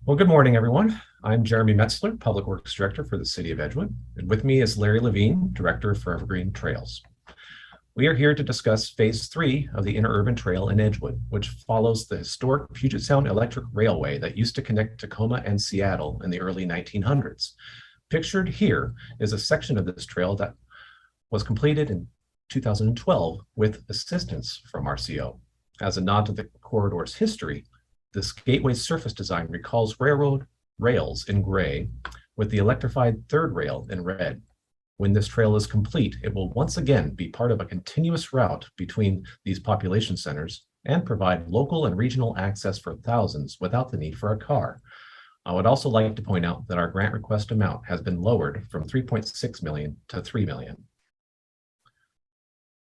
Well, good morning, everyone. I'm Jeremy Metzler, Public Works Director for the City of Edgewood, and with me is Larry Levine, Director of ForeverGreen Trails. We are here to discuss Phase 3 of the Interurban Trail in Edgewood, which follows the historic Puget Sound Electric Railway that used to connect Tacoma and Seattle in the early 1900s. Pictured here is a section of this trail that was completed in 2012 with assistance from RCO. As a nod to the corridor's history, this gateway surface design recalls railroad rails in gray with the electrified third rail in red. When this trail is complete, it will once again be part of a continuous route between these population centers and provide local and regional access for thousands without the need for a car. I would also like to point out that our grant request amount has been lowered from $3.6 million to $3 million.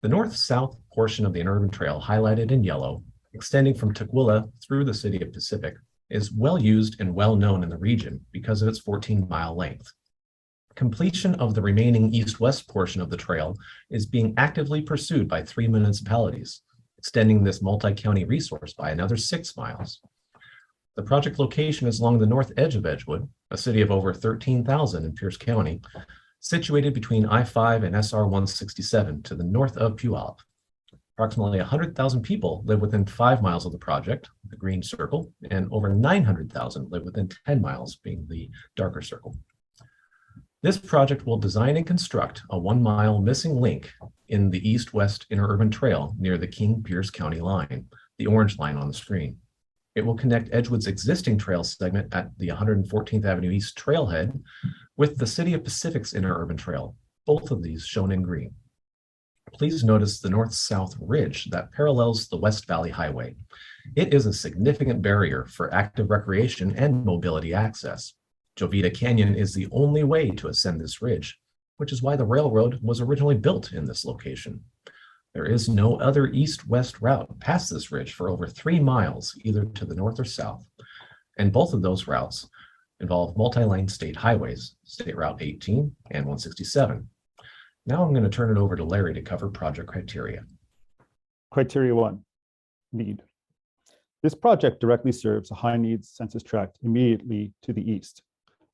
The north-south portion of the Interurban Trail, highlighted in yellow, extending from Tukwila through the city of Pacific, is well used and well known in the region because of its 14-mile length. Completion of the remaining east-west portion of the trail is being actively pursued by 3 municipalities, extending this multi-county resource by another 6 miles. The project location is along the north edge of Edgewood, a city of over 13,000 in Pierce County, situated between I-5 and SR 167 to the north of Puyallup. Approximately 100,000 people live within 5 miles of the project, the green circle, and over 900,000 live within 10 miles, being the darker circle. This project will design and construct a 1-mile missing link in the east-west interurban trail near the King-Pierce County line, the orange line on the screen. It will connect Edgewood's existing trail segment at the 114th Avenue East trailhead with the City of Pacific's interurban trail, both of these shown in green. Please notice the north-south ridge that parallels the West Valley Highway. It is a significant barrier for active recreation and mobility access. Jovita Canyon is the only way to ascend this ridge, which is why the railroad was originally built in this location. There is no other east-west route past this ridge for over 3 miles, either to the north or south. And both of those routes involve multi-lane state highways, State Route 18 and 167. Now I'm going to turn it over to Larry to cover project criteria. Criteria 1, need. This project directly serves a high-needs census tract immediately to the east.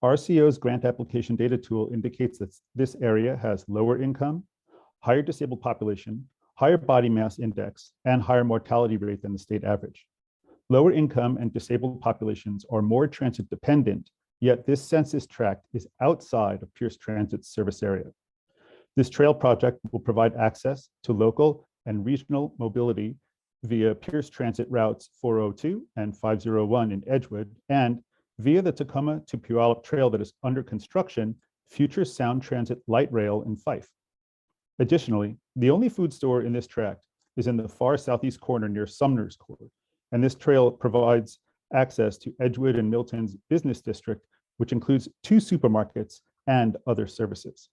RCO's grant application data tool indicates that this area has lower income, higher disabled population, higher body mass index, and higher mortality rate than the state average. Lower income and disabled populations are more transit dependent, yet this census tract is outside of Pierce Transit's service area. This trail project will provide access to local and regional mobility via Pierce Transit routes 402 and 501 in Edgewood, and via the Tacoma to Puyallup Trail that is under construction, future Sound Transit light rail in Fife. Additionally, the only food store in this tract is in the far southeast corner near Sumner's Court, and this trail provides access to Edgewood and Milton's business district, which includes 2 supermarkets and other services.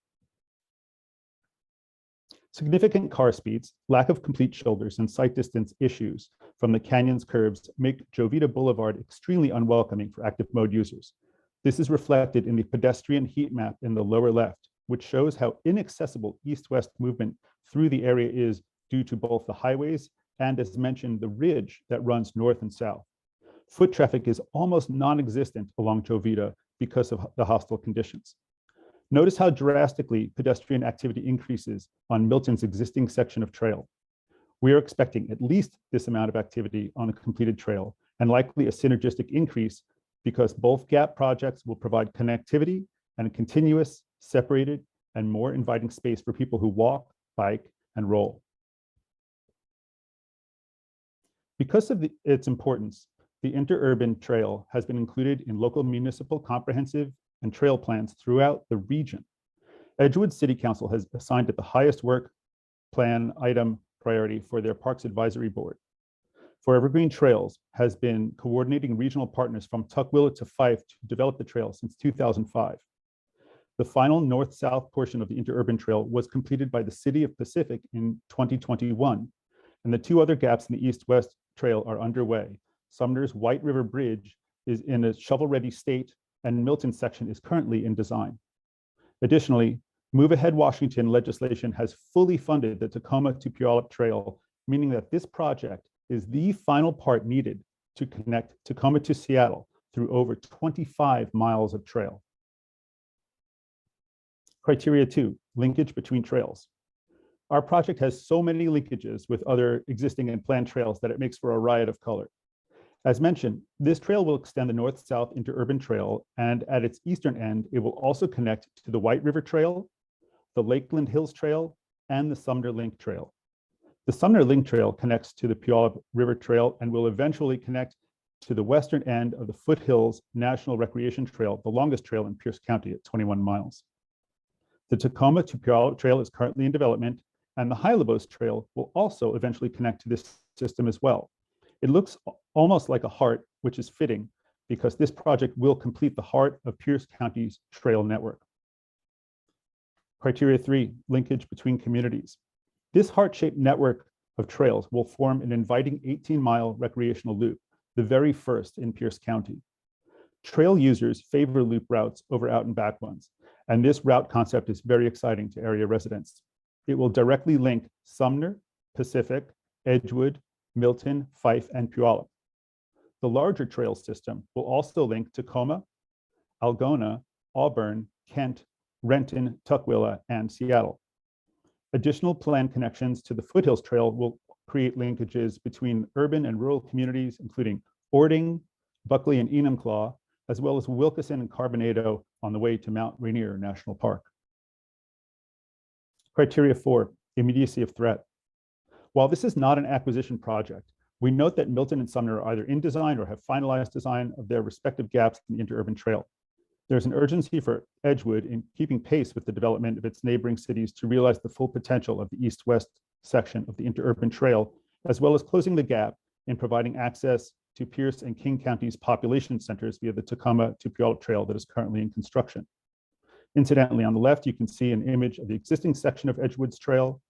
Significant car speeds, lack of complete shoulders, and sight distance issues from the canyon's curves make Jovita Boulevard extremely unwelcoming for active mode users. This is reflected in the pedestrian heat map in the lower left, which shows how inaccessible east-west movement through the area is due to both the highways and, as mentioned, the ridge that runs north and south. Foot traffic is almost non-existent along Jovita because of the hostile conditions. Notice how drastically pedestrian activity increases on Milton's existing section of trail. We are expecting at least this amount of activity on a completed trail, and likely a synergistic increase because both GAP projects will provide connectivity and a continuous, separated, and more inviting space for people who walk, bike, and roll. Because of its importance, the Interurban Trail has been included in local municipal comprehensive and trail plans throughout the region. Edgewood City Council has assigned it the highest work plan item priority for their Parks Advisory Board. ForeverGreen Trails has been coordinating regional partners from Tukwila to Fife to develop the trail since 2005. The final north-south portion of the Interurban Trail was completed by the City of Pacific in 2021, and the 2 other gaps in the east-west trail are underway. Sumner's White River Bridge is in a shovel-ready state, and Milton section is currently in design. Additionally, Move Ahead Washington legislation has fully funded the Tacoma to Puyallup Trail, meaning that this project is the final part needed to connect Tacoma to Seattle through over 25 miles of trail. Criteria 2, linkage between trails. Our project has so many linkages with other existing and planned trails that it makes for a riot of color. As mentioned, this trail will extend the north-south Interurban Trail, and at its eastern end, it will also connect to the White River Trail, the Lakeland Hills Trail, and the Sumner Link Trail. The Sumner Link Trail connects to the Puyallup River Trail and will eventually connect to the western end of the Foothills National Recreation Trail, the longest trail in Pierce County at 21 miles. The Tacoma to Puyallup Trail is currently in development, and the Hylebos Trail will also eventually connect to this system as well. It looks almost like a heart, which is fitting because this project will complete the heart of Pierce County's trail network. Criteria 3, linkage between communities. This heart-shaped network of trails will form an inviting 18-mile recreational loop, the very first in Pierce County. Trail users favor loop routes over out and back ones, and this route concept is very exciting to area residents. It will directly link Sumner, Pacific, Edgewood, Milton, Fife, and Puyallup. The larger trail system will also link Tacoma, Algona, Auburn, Kent, Renton, Tukwila, and Seattle. Additional planned connections to the Foothills Trail will create linkages between urban and rural communities, including Ording, Buckley, and Enumclaw, as well as Wilkeson and Carbonado on the way to Mount Rainier National Park. Criteria 4, immediacy of threat. While this is not an acquisition project, we note that Milton and Sumner are either in design or have finalized design of their respective gaps in the Interurban Trail. There's an urgency for Edgewood in keeping pace with the development of its neighboring cities to realize the full potential of the east-west section of the Interurban Trail, as well as closing the gap in providing access to Pierce and King County's population centers via the Tacoma to Puyallup Trail that is currently in construction. Incidentally, on the left, you can see an image of the existing section of Edgewood's trail.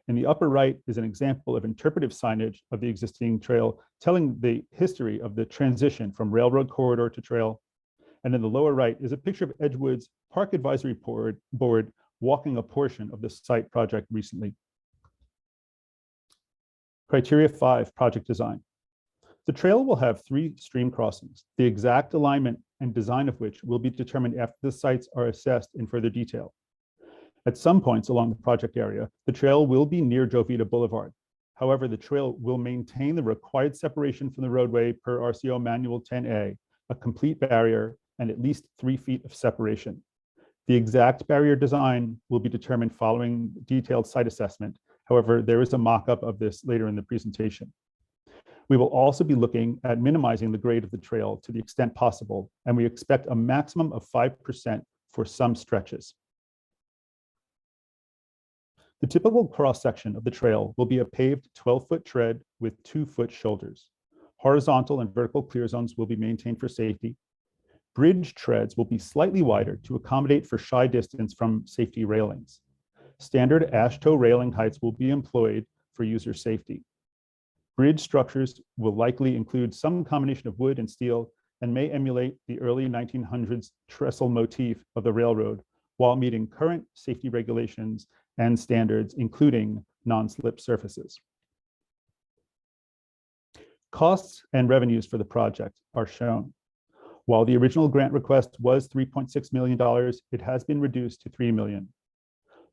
In the upper right is an example of interpretive signage of the existing trail, telling the history of the transition from railroad corridor to trail. And in the lower right is a picture of Edgewood's Park Advisory Board walking a portion of the site project recently. Criteria 5, project design. The trail will have 3 stream crossings, the exact alignment and design of which will be determined after the sites are assessed in further detail. At some points along the project area, the trail will be near Jovita Boulevard. However, the trail will maintain the required separation from the roadway per RCO Manual 10A, a complete barrier, and at least 3 feet of separation. The exact barrier design will be determined following detailed site assessment. However, there is a mock-up of this later in the presentation. We will also be looking at minimizing the grade of the trail to the extent possible, and we expect a maximum of 5% for some stretches. The typical cross-section of the trail will be a paved 12-foot tread with 2-foot shoulders. Horizontal and vertical clear zones will be maintained for safety. Bridge treads will be slightly wider to accommodate for shy distance from safety railings. Standard ash toe railing heights will be employed for user safety. Bridge structures will likely include some combination of wood and steel and may emulate the early 1900s trestle motif of the railroad while meeting current safety regulations and standards, including non-slip surfaces. Costs and revenues for the project are shown. While the original grant request was $3.6 million, it has been reduced to $3 million.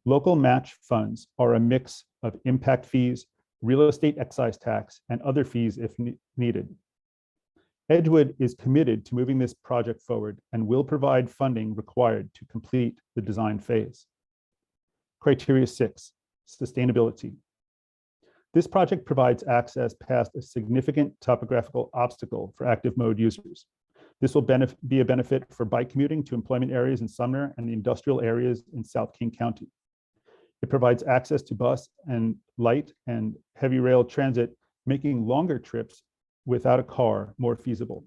Local match funds are a mix of impact fees, real estate excise tax, and other fees if needed. Edgewood is committed to moving this project forward and will provide funding required to complete the design phase. Criteria 6, sustainability. This project provides access past a significant topographical obstacle for active mode users. This will be a benefit for bike commuting to employment areas in Sumner and the industrial areas in South King County. It provides access to bus and light and heavy rail transit, making longer trips without a car more feasible.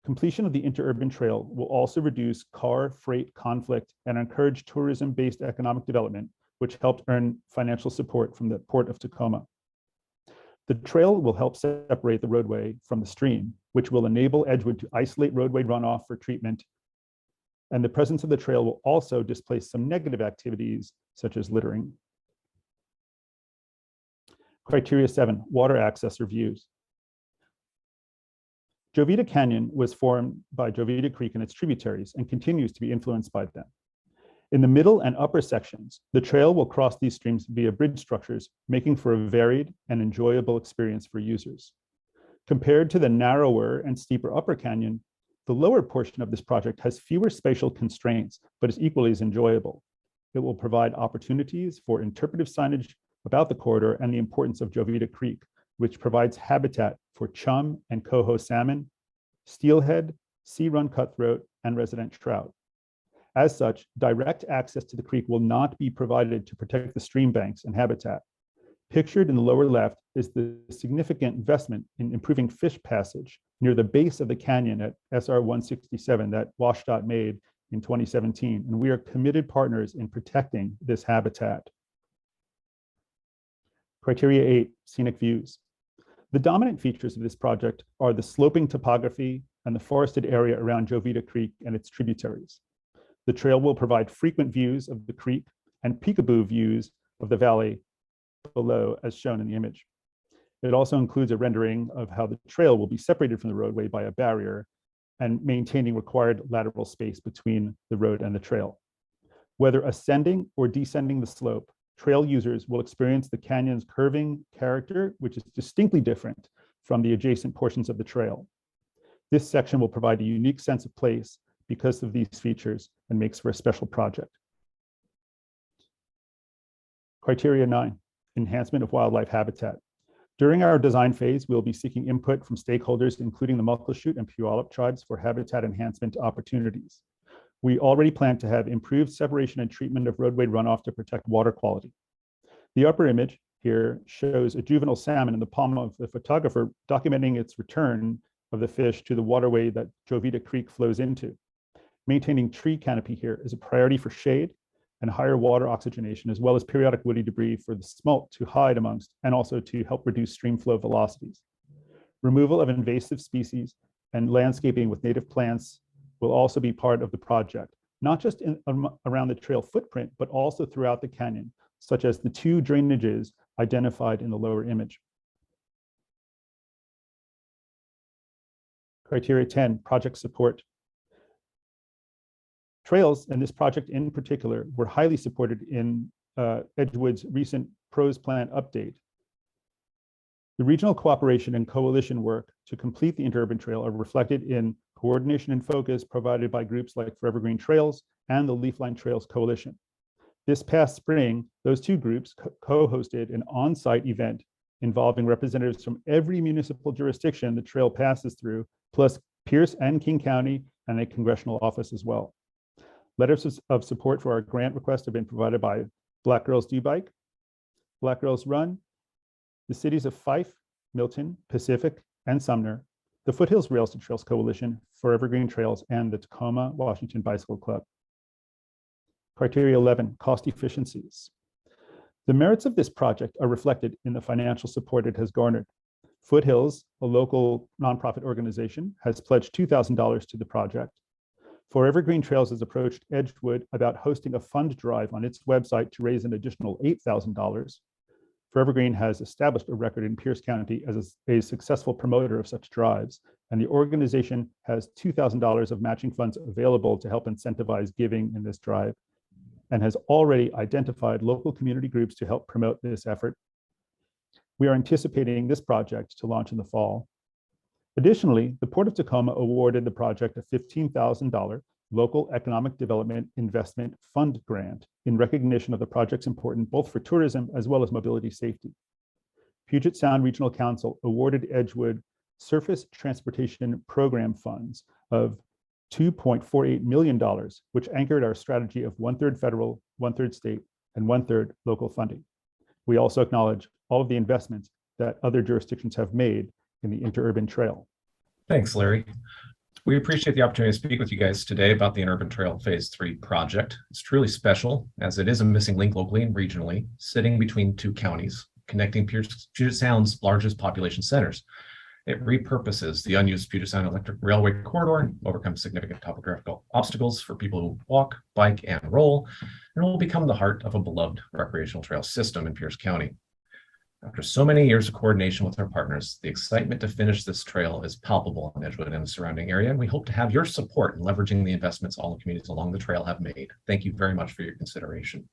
Completion of the Interurban Trail will also reduce car freight conflict and encourage tourism-based economic development, which helped earn financial support from the Port of Tacoma. The trail will help separate the roadway from the stream, which will enable Edgewood to isolate roadway runoff for treatment. And the presence of the trail will also displace some negative activities, such as littering. Criteria 7, water access reviews. Jovita Canyon was formed by Jovita Creek and its tributaries and continues to be influenced by them. In the middle and upper sections, the trail will cross these streams via bridge structures, making for a varied and enjoyable experience for users. Compared to the narrower and steeper upper canyon, the lower portion of this project has fewer spatial constraints, but is equally as enjoyable. It will provide opportunities for interpretive signage about the corridor and the importance of Jovita Creek, which provides habitat for chum and coho salmon, steelhead, sea-run cutthroat, and resident trout. As such, direct access to the creek will not be provided to protect the stream banks and habitat. Pictured in the lower left is the significant investment in improving fish passage near the base of the canyon at SR 167 that WashDOT made in 2017, and we are committed partners in protecting this habitat. Criteria 8, scenic views. The dominant features of this project are the sloping topography and the forested area around Jovita Creek and its tributaries. The trail will provide frequent views of the creek and peekaboo views of the valley below, as shown in the image. It also includes a rendering of how the trail will be separated from the roadway by a barrier and maintaining required lateral space between the road and the trail. Whether ascending or descending the slope, trail users will experience the canyon's curving character, which is distinctly different from the adjacent portions of the trail. This section will provide a unique sense of place because of these features and makes for a special project. Criteria 9, enhancement of wildlife habitat. During our design phase, we'll be seeking input from stakeholders, including the Muckleshoot and Puyallup tribes, for habitat enhancement opportunities. We already plan to have improved separation and treatment of roadway runoff to protect water quality. The upper image here shows a juvenile salmon in the palm of the photographer documenting its return of the fish to the waterway that Jovita Creek flows into. Maintaining tree canopy here is a priority for shade and higher water oxygenation, as well as periodic woody debris for the smolt to hide amongst, and also to help reduce stream flow velocities. Removal of invasive species and landscaping with native plants will also be part of the project, not just around the trail footprint, but also throughout the canyon, such as the 2 drainages identified in the lower image. Criteria 10, project support. Trails, and this project in particular, were highly supported in Edgewood's recent PROS plan update. The regional cooperation and coalition work to complete the Interurban Trail are reflected in coordination and focus provided by groups like ForeverGreen Trails and the Leafline Trails Coalition. This past spring, those 2 groups co-hosted an on-site event involving representatives from every municipal jurisdiction the trail passes through, plus Pierce and King County and a congressional office as well. Letters of support for our grant request have been provided by Black Girls Do Bike, Black Girls Run, the cities of Fife, Milton, Pacific, and Sumner, the Foothills Rails to Trails Coalition, ForeverGreen Trails, and the Tacoma Washington Bicycle Club. Criteria 11, cost efficiencies. The merits of this project are reflected in the financial support it has garnered. Foothills, a local nonprofit organization, has pledged $2,000 to the project. ForeverGreen Trails has approached Edgewood about hosting a fund drive on its website to raise an additional $8,000. ForeverGreen has established a record in Pierce County as a successful promoter of such drives, and the organization has $2,000 of matching funds available to help incentivize giving in this drive, and has already identified local community groups to help promote this effort. We are anticipating this project to launch in the fall. Additionally, the Port of Tacoma awarded the project a $15,000 local economic development investment fund grant in recognition of the project's importance both for tourism as well as mobility safety. Puget Sound Regional Council awarded Edgewood Surface Transportation Program funds of $2.48 million, which anchored our strategy of 1/3 federal, 1/3 state, and 1/3 local funding. We also acknowledge all of the investments that other jurisdictions have made in the Interurban Trail. Thanks, Larry. We appreciate the opportunity to speak with you guys today about the Interurban Trail Phase III project. It's truly special, as it is a missing link locally and regionally, sitting between 2 counties, connecting Puget Sound's largest population centers. It repurposes the unused Puget Sound Electric Railway corridor, overcomes significant topographical obstacles for people who walk, bike, and roll, and will become the heart of a beloved recreational trail system in Pierce County. After so many years of coordination with our partners, the excitement to finish this trail is palpable in Edgewood and the surrounding area, and we hope to have your support in leveraging the investments all the communities along the trail have made. Thank you very much for your consideration.